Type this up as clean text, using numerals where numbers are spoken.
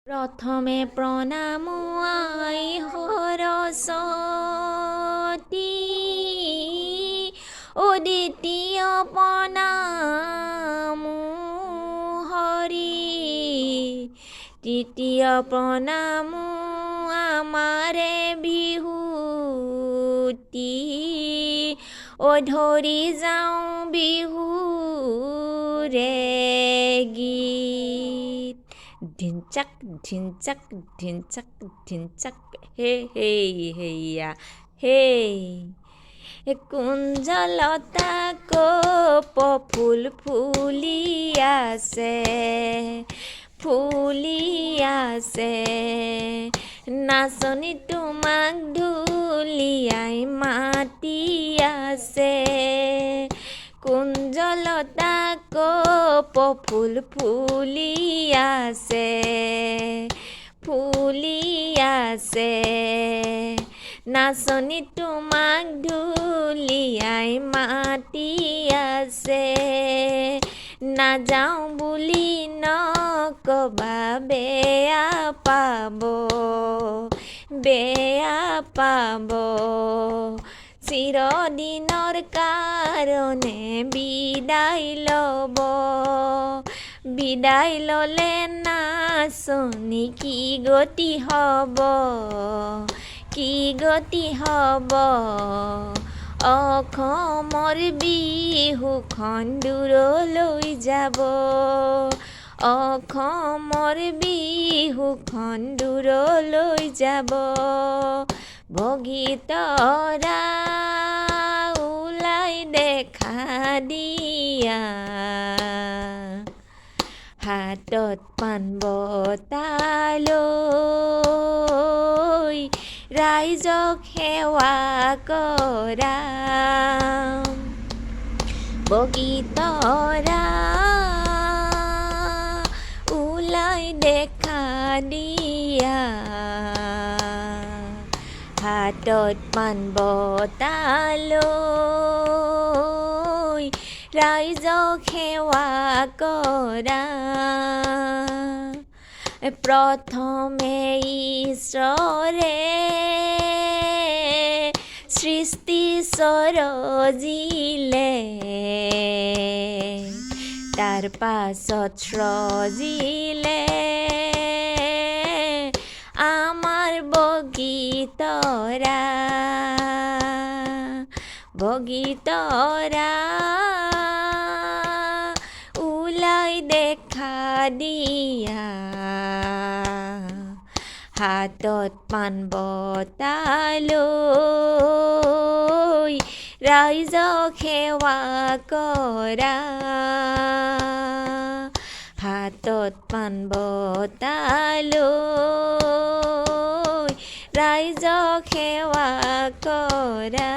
প্ৰথমে প্ৰণাম আই সৰস্বতী ও দ্বিতীয় প্ৰণাম হৰি তৃতীয় প্ৰণাম আমাৰে বিহুতি ও ধৰি যাওঁ বিহুৰে গীত ধিনচাক ধিনচাক ধিনচাক ধিনচাক হে হে হেয়া হে কুঞ্জলতা কপ ফুল ফুলি আছে নাচনি তোমাক ঢুলিয়াই মাতি আছে কুঞ্জলতা কপ ফুল ফুলি আছে নাচনি তোমাক ঢুলিয়াই মাতি আছে নাযাওঁ বুলি নকবা বেয়া পাব চিৰদিনৰ কাৰণে বিদায় ল'লে নাচনি কি গতি হ'ব অসমৰ বিহুখন দূৰলৈ যাব ভগীতৰা ওলাই দেখা দিয়া হাতত পাণ বঁটা লৈ ৰাইজক সেৱা কৰা ভগীতৰা ওলাই দেখা দিয়া হাতত পাণ বঁটা লৈ ৰাইজক সেৱা কৰা প্ৰথমে ঈশ্বৰে সৃষ্টি সৰজিলে তাৰ পাছত সৃজিলে আমাৰ ভগীতৰা ওলাই দেখা দিয়া হাতত পাণ বঁটা লৈ ৰাইজক সেৱা কৰা হাতত পাণ বঁটা লৈ ৰাইজক সেৱা কৰা